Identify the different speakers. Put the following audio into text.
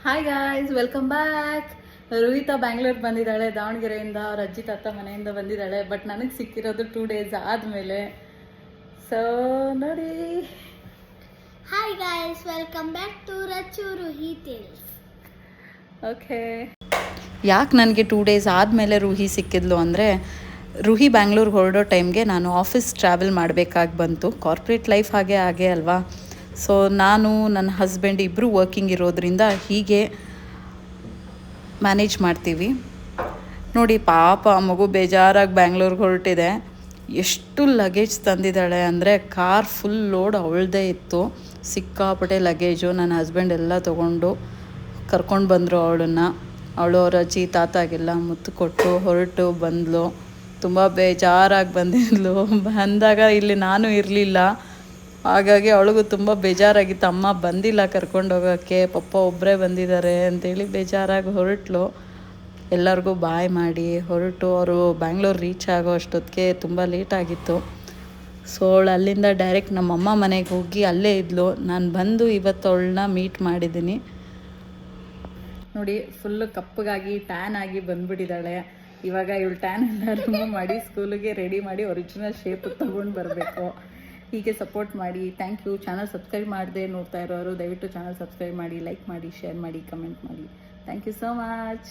Speaker 1: Hi guys, welcome back. Rohita Bangalore ಬಂದಿದ್ದಾಳೆ, ದಾವಣಗೆರೆಯಿಂದ ಅವ್ರ ಅಜ್ಜಿ ತಾತ ಮನೆಯಿಂದ ಬಂದಿದ್ದಾಳೆ. ಬಟ್ ನನಗೆ ಸಿಕ್ಕಿರೋದು 2 days ಆದಮೇಲೆ. ಸೊ ನೋಡಿ.
Speaker 2: Hi guys, welcome back to Rachchu Roohi tales.
Speaker 1: Okay, ಯಾಕೆ ನನಗೆ 2 days ಆದಮೇಲೆ ರೂಹಿ ಸಿಕ್ಕಿದ್ಲು ಅಂದರೆ, ರೂಹಿ ಬ್ಯಾಂಗ್ಳೂರ್ಗೆ ಹೊರಡೋ ಟೈಮ್ಗೆ ನಾನು ಆಫೀಸ್ ಟ್ರಾವೆಲ್ ಮಾಡಬೇಕಾಗಿ ಬಂತು. ಕಾರ್ಪೊರೇಟ್ ಲೈಫ್ ಹಾಗೆ ಅಲ್ವಾ. ಸೊ ನಾನು ನನ್ನ ಹಸ್ಬೆಂಡ್ ಇಬ್ಬರು ವರ್ಕಿಂಗ್ ಇರೋದ್ರಿಂದ ಹೀಗೆ ಮ್ಯಾನೇಜ್ ಮಾಡ್ತೀವಿ. ನೋಡಿ ಪಾಪ ಮಗು ಬೇಜಾರಾಗಿ ಬ್ಯಾಂಗ್ಳೂರ್ಗೆ ಹೊರಟಿದೆ. ಎಷ್ಟು ಲಗೇಜ್ ತಂದಿದ್ದಾಳೆ ಅಂದರೆ ಕಾರ್ ಫುಲ್ ಲೋಡ್ ಅವಳದೇ ಇತ್ತು. ಸಿಕ್ಕಾಪಟ್ಟೆ ಲಗೇಜು. ನನ್ನ ಹಸ್ಬೆಂಡ್ ಎಲ್ಲ ತೊಗೊಂಡು ಕರ್ಕೊಂಡು ಬಂದರು ಅವಳನ್ನು. ಅವಳು ಅವ್ರ ಅಜ್ಜಿ ತಾತಾಗೆಲ್ಲ ಮುತ್ತು ಕೊಟ್ಟು ಹೊರಟು ಬಂದಳು. ತುಂಬ ಬೇಜಾರಾಗಿ ಬಂದಿದ್ಲು. ಬಂದಾಗ ಇಲ್ಲಿ ನಾನು ಇರಲಿಲ್ಲ, ಹಾಗಾಗಿ ಅವಳಿಗೂ ತುಂಬ ಬೇಜಾರಾಗಿತ್ತು. ಅಮ್ಮ ಬಂದಿಲ್ಲ ಕರ್ಕೊಂಡೋಗೋಕ್ಕೆ, ಪಪ್ಪ ಒಬ್ಬರೇ ಬಂದಿದ್ದಾರೆ ಅಂತೇಳಿ ಬೇಜಾರಾಗಿ ಹೊರಟ್ಲು. ಎಲ್ಲರಿಗೂ ಬಾಯ್ ಮಾಡಿ ಹೊರಟು ಅವರು ಬ್ಯಾಂಗ್ಳೂರು ರೀಚ್ ಆಗೋ ಅಷ್ಟೊತ್ತಿಗೆ ತುಂಬ ಲೇಟಾಗಿತ್ತು. ಸೊ ಅವಳು ಅಲ್ಲಿಂದ ಡೈರೆಕ್ಟ್ ನಮ್ಮಮ್ಮ ಮನೆಗೆ ಹೋಗಿ ಅಲ್ಲೇ ಇದ್ಲು. ನಾನು ಬಂದು ಇವತ್ತು ಅವಳನ್ನ ಮೀಟ್ ಮಾಡಿದ್ದೀನಿ. ನೋಡಿ, ಫುಲ್ಲು ಕಪ್ಪಗಾಗಿ ಟ್ಯಾನ್ ಆಗಿ ಬಂದುಬಿಟ್ಟಿದ್ದಾಳೆ. ಇವಾಗ ಇವಳು ಟ್ಯಾನ್ ಎಲ್ಲ ರಿಮೂವ್ ಮಾಡಿ ಸ್ಕೂಲಿಗೆ ರೆಡಿ ಮಾಡಿ ಒರಿಜಿನಲ್ ಶೇಪ್ ತೊಗೊಂಡು ಬರಬೇಕು. ಹೀಗೆ ಸಪೋರ್ಟ್ ಮಾಡಿ. Thank you. ಚಾನಲ್ ಸಬ್ಸ್ಕ್ರೈಬ್ ಮಾಡದೆ ನೋಡ್ತಾ ಇರೋರು ದಯವಿಟ್ಟು ಚಾನಲ್ ಸಬ್ಸ್ಕ್ರೈಬ್ ಮಾಡಿ, ಲೈಕ್ ಮಾಡಿ, ಶೇರ್ ಮಾಡಿ, ಕಮೆಂಟ್ ಮಾಡಿ. Thank you so much.